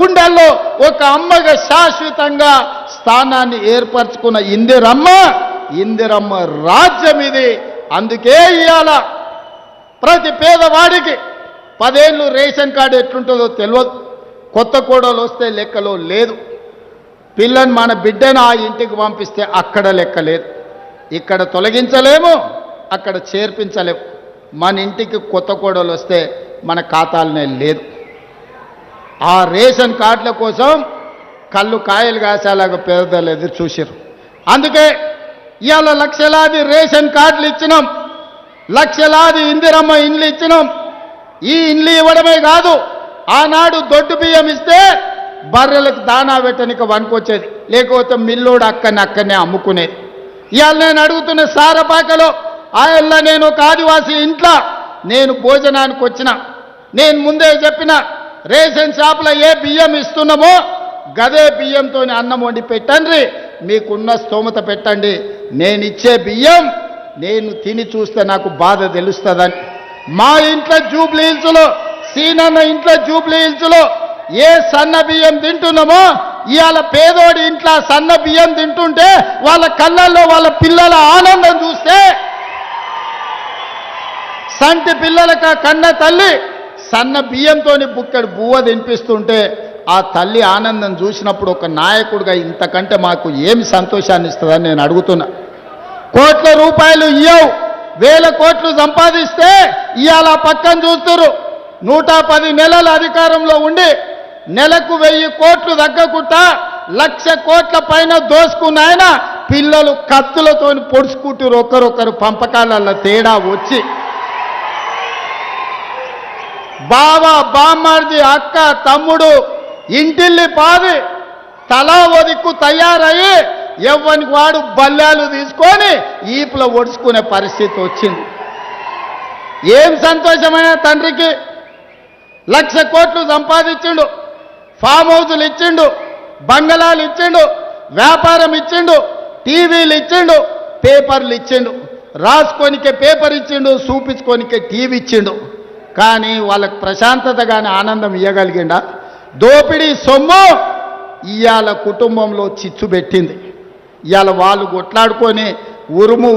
గుండెల్లో ఒక అమ్మగా శాశ్వతంగా స్థానాన్ని ఏర్పరచుకున్న ఇందిరమ్మ రాజ్యం ఇది. అందుకే ఇవాళ ప్రతి పేదవాడికి 10 ఏళ్ళు రేషన్ కార్డు ఎట్లుంటుందో తెలియదు. కొత్త కోడలు వస్తే లెక్కలో లేదు. పిల్లని మన బిడ్డను ఆ ఇంటికి పంపిస్తే అక్కడ లెక్క లేదు. ఇక్కడ తొలగించలేము, అక్కడ చేర్పించలేము. మన ఇంటికి కొత్త కోడలు వస్తే మన ఖాతాలనే లేదు. ఆ రేషన్ కార్డుల కోసం కళ్ళు కాయలు కాసేలాగా పేదలు ఎదురు చూసారు. అందుకే ఇవాళ లక్షలాది రేషన్ కార్డులు ఇచ్చినాం, లక్షలాది ఇందిరమ్మ ఇండ్లు ఇచ్చినాం. ఈ ఇండ్లు ఇవ్వడమే కాదు, ఆనాడు దొడ్డు బియ్యం ఇస్తే బర్రెలకు దానా పెట్టనికి వనుకొచ్చేది, లేకపోతే మిల్లోడు అక్కడనే అమ్ముకునేది. ఇవాళ నేను అడుగుతున్న సారపాకలో ఆయల్ల నేను ఒక ఆదివాసీ ఇంట్లో నేను భోజనానికి వచ్చిన, నేను ముందే చెప్పిన రేషన్ షాపులో ఏ బియ్యం ఇస్తున్నామో గదే బియ్యంతో అన్నం వండి పెట్టండి, మీకున్న స్తోమత పెట్టండి. నేను ఇచ్చే బియ్యం నేను తిని చూస్తే నాకు బాధ తెలుస్తుందని. మా ఇంట్లో జూబ్లీ హిల్స్లో, సీనన్న ఇంట్లో జూబ్లీ హిల్స్లో ఏ సన్న బియ్యం తింటున్నామో ఇవాళ పేదోడి ఇంట్లో సన్న బియ్యం తింటుంటే వాళ్ళ కళ్ళల్లో వాళ్ళ పిల్లల ఆనందం చూస్తే, సంటి పిల్లలకు కన్న తల్లి సన్న బియ్యంతో బుక్కడు బువ్వ తినిపిస్తుంటే ఆ తల్లి ఆనందం చూసినప్పుడు ఒక నాయకుడిగా ఇంతకంటే మాకు ఏమి సంతోషాన్ని ఇస్తుందని నేను అడుగుతున్నా. కోట్ల రూపాయలు ఇయ్యవు, 1000 కోట్లు సంపాదిస్తే ఇవాళ పక్కన చూస్తున్నారు. 110 నెలల అధికారంలో ఉండి నెలకు 1000 కోట్లు తగ్గకుండా 1,00,000 కోట్ల పైన దోసుకున్న ఆయన పిల్లలు కత్తులతో పొడుచుకుంటారు. ఒకరొకరు పంపకాలలో తేడా వచ్చి బావ, బామ్మర్ది, అక్క, తమ్ముడు ఇంటిల్లి పాది తలా ఒదిక్కు తయారయ్యి ఎవ్వనికి వాడు బల్లాలు తీసుకొని ఈపులో ఒడుచుకునే పరిస్థితి వచ్చింది. ఏం సంతోషమైన తండ్రికి 1,00,000 కోట్లు సంపాదించిండు, ఫామ్ హౌజులు ఇచ్చిండు, బంగళాలు ఇచ్చిండు, వ్యాపారం ఇచ్చిండు, టీవీలు ఇచ్చిండు, పేపర్లు ఇచ్చిండు, రాసుకోనికే పేపర్ ఇచ్చిండు, చూపించుకోనికే టీవీ ఇచ్చిండు. కానీ వాళ్ళకు ప్రశాంతత కానీ ఆనందం ఇవ్వగలిగిండా? దోపిడీ సొమ్ము ఇవాళ కుటుంబంలో చిచ్చు పెట్టింది. ఇవాళ వాళ్ళు కొట్లాడుకొని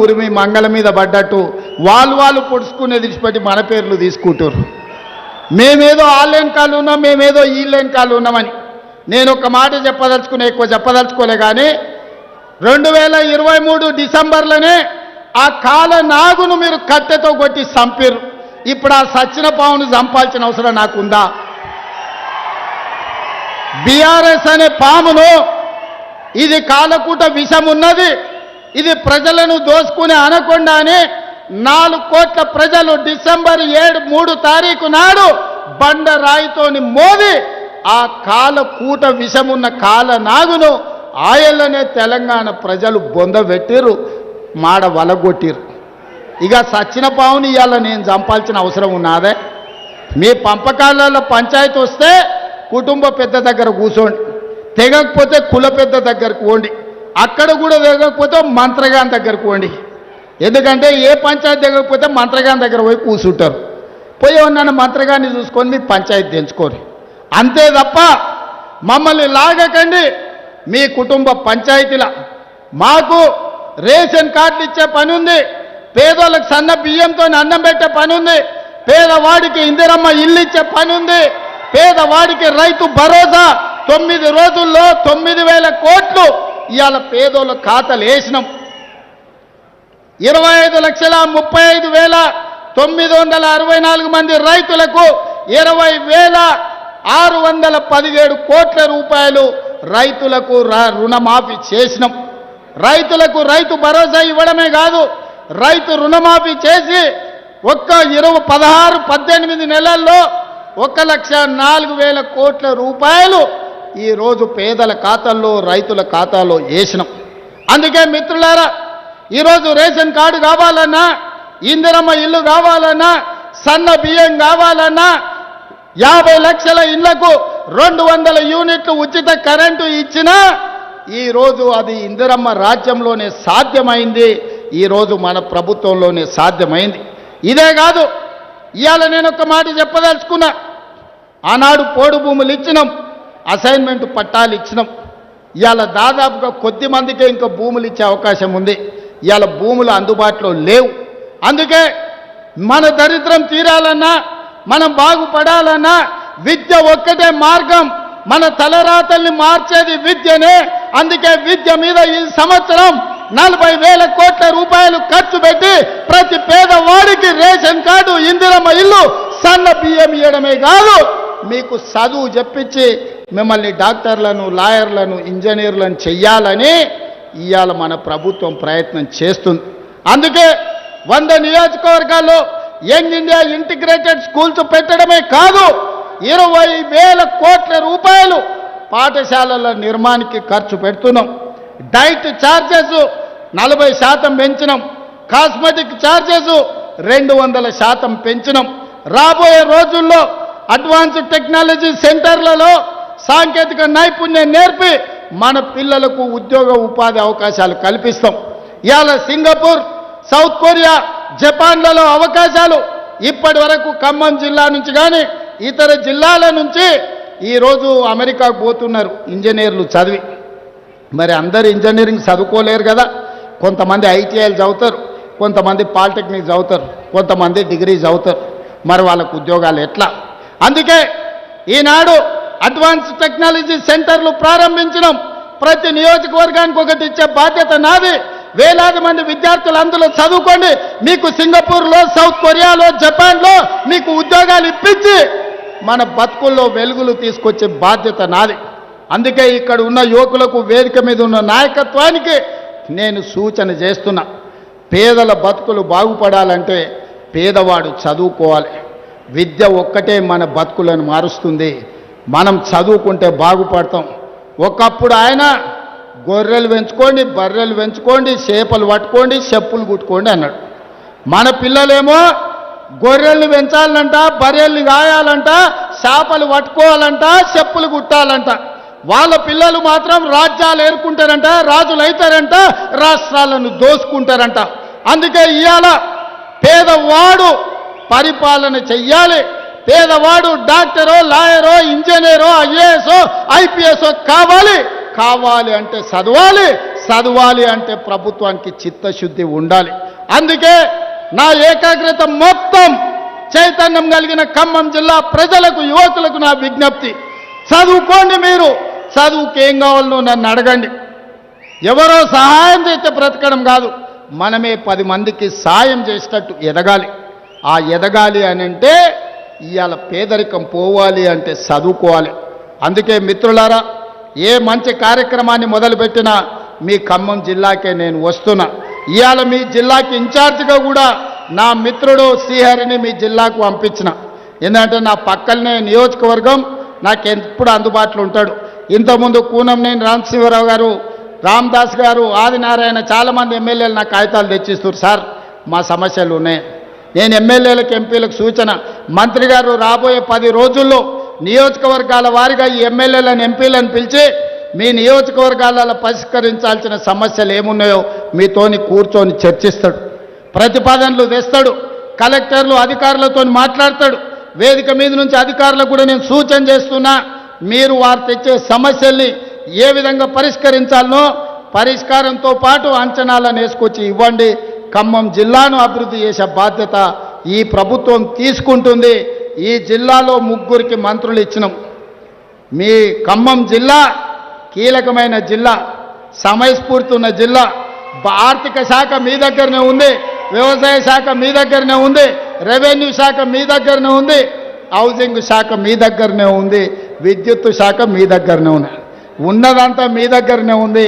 ఉరిమి మంగళ మీద పడ్డట్టు వాళ్ళు పొడుచుకునేది విడిచిపెట్టి మన పేర్లు తీసుకుంటారు. మేమేదో ఆన్లైన్ కాలు ఉన్నాం, మేమేదో ఈలైన్ కాలు ఉన్నామని. నేను ఒక మాట చెప్పదలుచుకునే, ఎక్కువ చెప్పదలుచుకోలే. కానీ 2023 డిసెంబర్లోనే ఆ కాల నాగును మీరు కట్టెతో కొట్టి చంపారు. ఇప్పుడు ఆ సచ్చిన పావును చంపాల్సిన అవసరం నాకుందా? బీఆర్ఎస్ అనే పామును, ఇది కాలకూట విషం ఉన్నది, ఇది ప్రజలను దోసుకునే అనకొండ అని 4 కోట్ల ప్రజలు డిసెంబర్ 3 తారీఖు నాడు బండరాయితోని మోది ఆ కాలకూట విషమున్న కాలనాగును ఆయల్లనే తెలంగాణ ప్రజలు బొందబెట్టిరు, మాడ వలగొట్టిరు. ఇక సచ్చిన పావుని ఇవాళ నేను చంపాల్సిన అవసరం ఉన్నదే? మీ పంపకాలలో పంచాయతీ వస్తే కుటుంబ పెద్ద దగ్గర కూర్చోండి, తెగకపోతే కుల పెద్ద దగ్గరకు పోండి, అక్కడ కూడా తెగకపోతే మంత్రగాని దగ్గరకు పోండి. ఎందుకంటే ఏ పంచాయతీ తెగకపోతే మంత్రగాని దగ్గర పోయి కూర్చుంటారు. పోయి నన్ను మంత్రగాన్ని చూసుకొని మీ పంచాయతీ తెంచుకోరు. అంతే తప్ప మమ్మల్ని లాగకండి. మీ కుటుంబ పంచాయతీల మాకు రేషన్ కార్డులు ఇచ్చే పని ఉంది, పేదోళ్ళకి సన్న బియ్యంతో అన్నం పెట్టే పని ఉంది, పేదవాడికి ఇందిరమ్మ ఇల్లు ఇచ్చే పని ఉంది, పేదవాడికి రైతు భరోసా 9 రోజుల్లో 9,000 కోట్లు ఇవాళ పేదోళ్ళ ఖాతాలు వేసినాం. 25,35,964 మంది రైతులకు 20,617 కోట్ల రూపాయలు రైతులకు రుణమాఫీ చేసినాం. రైతులకు రైతు భరోసా ఇవ్వడమే కాదు, రైతు రుణమాఫీ చేసి ఒక్క 16-18 నెలల్లో 1,04,000 కోట్ల రూపాయలు ఈరోజు పేదల ఖాతాల్లో, రైతుల ఖాతాలో వేసినాం. అందుకే మిత్రులారా, ఈరోజు రేషన్ కార్డు కావాలన్నా, ఇందిరమ్మ ఇల్లు కావాలన్నా, సన్న బియ్యం కావాలన్నా, 50 లక్షల ఇళ్లకు 200 యూనిట్లు ఉచిత కరెంటు ఇచ్చినా ఈరోజు అది ఇందిరమ్మ రాజ్యంలోనే సాధ్యమైంది, ఈరోజు మన ప్రభుత్వంలోనే సాధ్యమైంది. ఇదే కాదు, ఇవాళ నేను ఒక మాట చెప్పదలుచుకున్నా. ఆనాడు పోడు భూములు ఇచ్చినాం, అసైన్మెంట్ పట్టాలు ఇచ్చినాం. ఇవాళ దాదాపుగా కొద్ది మందికే ఇంకా భూములు ఇచ్చే అవకాశం ఉంది. ఇవాళ భూములు అందుబాటులో లేవు. అందుకే మన దరిద్రం తీరాలన్నా, మనం బాగుపడాలన్నా విద్య ఒక్కటే మార్గం. మన తలరాతల్ని మార్చేది విద్యనే. అందుకే విద్య మీద ఈ సంవత్సరం 40,000 కోట్ల రూపాయలు ఖర్చు పెట్టి ప్రతి పేదవాడికి రేషన్ కార్డు, ఇందిరమ్మ ఇల్లు, సన్న బియ్యం ఇవ్వడమే కాదు, మీకు చదువు చెప్పించి మిమ్మల్ని డాక్టర్లను, లాయర్లను, ఇంజనీర్లను చెయ్యాలని ఇవాళ మన ప్రభుత్వం ప్రయత్నం చేస్తుంది. అందుకే 100 నియోజకవర్గాల్లో యంగ్ ఇండియా ఇంటిగ్రేటెడ్ స్కూల్స్ పెట్టడమే కాదు, 20,000 కోట్ల రూపాయలు పాఠశాలల నిర్మాణానికి ఖర్చు పెడుతున్నాం. డైట్ ఛార్జెస్ 40% పెంచినాం. కాస్మెటిక్ ఛార్జెస్ 200% పెంచినాం. రాబోయే రోజుల్లో అడ్వాన్స్డ్ టెక్నాలజీ సెంటర్లలో సాంకేతిక నైపుణ్యం నేర్పి మన పిల్లలకు ఉద్యోగ ఉపాధి అవకాశాలు కల్పిస్తాం. ఇవాళ సింగపూర్, సౌత్ కొరియా, జపాన్లలో అవకాశాలు ఇప్పటి వరకు ఖమ్మం జిల్లా నుంచి కానీ ఇతర జిల్లాల నుంచి ఈరోజు అమెరికాకు పోతున్నారు ఇంజనీర్లు చదివి. మరి అందరు ఇంజనీరింగ్ చదువుకోలేరు కదా. కొంతమంది ఐటీఐలు చదువుతారు, కొంతమంది పాలిటెక్నిక్ చదువుతారు, కొంతమంది డిగ్రీ చదువుతారు. మరి వాళ్ళకు ఉద్యోగాలు ఎట్లా? అందుకే ఈనాడు అడ్వాన్స్ టెక్నాలజీ సెంటర్లు ప్రారంభించడం. ప్రతి నియోజకవర్గానికి ఒకటి ఇచ్చే బాధ్యత నాది. వేలాది మంది విద్యార్థులు అందులో చదువుకోండి. మీకు సింగపూర్లో, సౌత్ కొరియాలో, జపాన్లో మీకు ఉద్యోగాలు ఇప్పించి మన బతుకుల్లో వెలుగులు తీసుకొచ్చే బాధ్యత నాది. అందుకే ఇక్కడ ఉన్న యువకులకు, వేదిక మీద ఉన్న నాయకత్వానికి నేను సూచన చేస్తున్నా. పేదల బతుకులు బాగుపడాలంటే పేదవాడు చదువుకోవాలి. విద్య ఒక్కటే మన బతుకులను మారుస్తుంది. మనం చదువుకుంటే బాగుపడతాం. ఒకప్పుడు ఆయన గొర్రెలు పెంచుకోండి, బర్రెలు పెంచుకోండి, చేపలు పట్టుకోండి, చెప్పులు కుట్టుకోండి అన్నాడు. మన పిల్లలేమో గొర్రెల్ని పెంచాలంట, బర్రెల్ని గాయాలంట, చేపలు పట్టుకోవాలంట, చెప్పులు కుట్టాలంట. వాళ్ళ పిల్లలు మాత్రం రాజ్యాలు ఏరుకుంటారంట, రాజులు అవుతారంట, రాష్ట్రాలను దోసుకుంటారంట. అందుకే ఇవాళ పేదవాడు పరిపాలన చెయ్యాలి. పేదవాడు డాక్టరో, లాయరో, ఇంజనీరో, ఐఏఎస్ఓ, ఐపీఎస్ఓ కావాలి అంటే చదవాలి. చదవాలి అంటే ప్రభుత్వానికి చిత్తశుద్ధి ఉండాలి. అందుకే నా ఏకాగ్రత మొత్తం చైతన్యం కలిగిన ఖమ్మం జిల్లా ప్రజలకు, యువకులకు నా విజ్ఞప్తి, చదువుకోండి. మీరు చదువుకి ఏం కావాలనో నన్ను అడగండి. ఎవరో సహాయం చేస్తే బ్రతకడం కాదు, మనమే 10 మందికి సాయం చేసేటట్టు ఎదగాలి. ఆ ఎదగాలి అని అంటే ఇవాళ పేదరికం పోవాలి అంటే చదువుకోవాలి. అందుకే మిత్రులారా, ఏ మంచి కార్యక్రమాన్ని మొదలుపెట్టినా మీ ఖమ్మం జిల్లాకే నేను వస్తున్నా. ఇవాళ మీ జిల్లాకి ఇన్ఛార్జిగా కూడా నా మిత్రుడు శ్రీహరిని మీ జిల్లాకు పంపించిన. ఎందుకంటే నా పక్కనే నియోజకవర్గం, నాకు ఎప్పుడు అందుబాటులో ఉంటాడు. ఇంతకుముందు కూనంనేని రామశివరావు గారు, రామదాస్ గారు, ఆదినారాయణ, చాలామంది ఎమ్మెల్యేలు నా కాగితాలు తెచ్చిస్తారు. సార్ మా సమస్యలు ఉన్నాయి. నేను ఎమ్మెల్యేలకు, ఎంపీలకు సూచన, మంత్రి గారు రాబోయే 10 రోజుల్లో నియోజకవర్గాల వారిగా ఈ ఎమ్మెల్యేలను, ఎంపీలను పిలిచి మీ నియోజకవర్గాలలో పరిష్కరించాల్సిన సమస్యలు ఏమున్నాయో మీతోని కూర్చొని చర్చిస్తాడు. ప్రతిపాదనలు తెస్తాడు. కలెక్టర్లు, అధికారులతో మాట్లాడతాడు. వేదిక మీద నుంచి అధికారులకు కూడా నేను సూచన చేస్తున్నా. మీరు వారు తెచ్చే సమస్యల్ని ఏ విధంగా పరిష్కరించాలనో పరిష్కారంతో పాటు అంచనాలను వేసుకొచ్చి ఇవ్వండి. ఖమ్మం జిల్లాను అభివృద్ధి చేసే బాధ్యత ఈ ప్రభుత్వం తీసుకుంటుంది. ఈ జిల్లాలో 3 మంత్రులు ఇచ్చినాం. మీ ఖమ్మం జిల్లా కీలకమైన జిల్లా, సమయస్ఫూర్తి ఉన్న జిల్లా. ఆర్థిక శాఖ మీ దగ్గరనే ఉంది, వ్యవసాయ శాఖ మీ దగ్గరనే ఉంది, రెవెన్యూ శాఖ మీ దగ్గరనే ఉంది, హౌసింగ్ శాఖ మీ దగ్గరనే ఉంది, విద్యుత్ శాఖ మీ దగ్గరనే ఉంది. ఉన్నదంతా మీ దగ్గరనే ఉంది.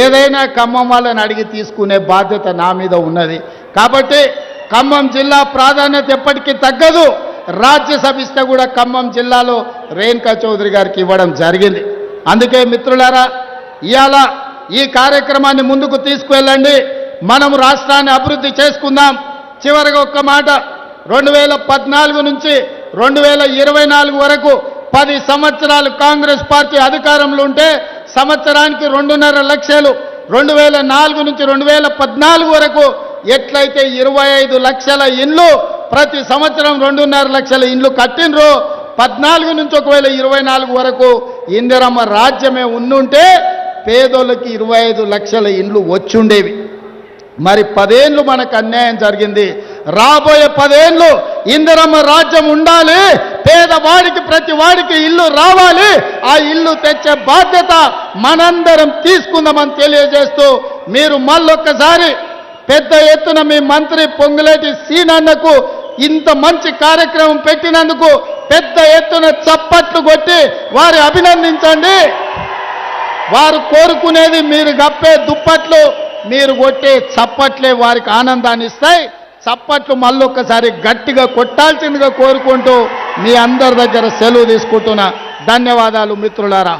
ఏదైనా ఖమ్మం వాళ్ళని అడిగి తీసుకునే బాధ్యత నా మీద ఉన్నది. కాబట్టి ఖమ్మం జిల్లా ప్రాధాన్యత ఎప్పటికీ తగ్గదు. రాజ్యసభ ఇస్తే కూడా ఖమ్మం జిల్లాలో రేణుకా చౌదరి గారికి ఇవ్వడం జరిగింది. అందుకే మిత్రులారా, ఇవాళ ఈ కార్యక్రమాన్ని ముందుకు తీసుకువెళ్ళండి. మనం రాష్ట్రాన్ని అభివృద్ధి చేసుకుందాం. చివరిగా ఒక్క మాట, 2014 నుంచి 2024 వరకు 10 సంవత్సరాలు కాంగ్రెస్ పార్టీ అధికారంలో ఉంటే సంవత్సరానికి 2.5 లక్షలు, 2004 నుంచి 2014 వరకు ఎట్లయితే 25 లక్షల ఇండ్లు, ప్రతి సంవత్సరం 2.5 లక్షల ఇండ్లు కట్టినరో 14 నుంచి ఒకవేళ 24 వరకు ఇందిరమ్మ రాజ్యమే ఉండుంటే పేదోళ్ళకి 25 లక్షల ఇండ్లు వచ్చుండేవి. మరి 10 ఏళ్ళు మనకు అన్యాయం జరిగింది. రాబోయే 10 ఏళ్ళు ఇందిరమ్మ రాజ్యం ఉండాలి, పేదవాడికి ప్రతి వాడికి ఇల్లు రావాలి. ఆ ఇల్లు తెచ్చే బాధ్యత మనందరం తీసుకుందామని తెలియజేస్తూ మీరు మళ్ళొక్కసారి పెద్ద ఎత్తున మీ మంత్రి పొంగులేటి సీనన్నకు ఇంత మంచి కార్యక్రమం పెట్టినందుకు పెద్ద ఎత్తున చప్పట్లు కొట్టి వారి అభినందించండి. వారు కోరుకునేది మీరు గప్పే దుప్పట్లు, మీరు కొట్టే చప్పట్లే వారికి ఆనందాన్ని ఇస్తాయి. చప్పట్లు మళ్ళొక్కసారి గట్టిగా కొట్టాల్సిందిగా కోరుకుంటూ మీ అందరి దగ్గర సెలవు తీసుకుంటున్నా. ధన్యవాదాలు మిత్రులారా.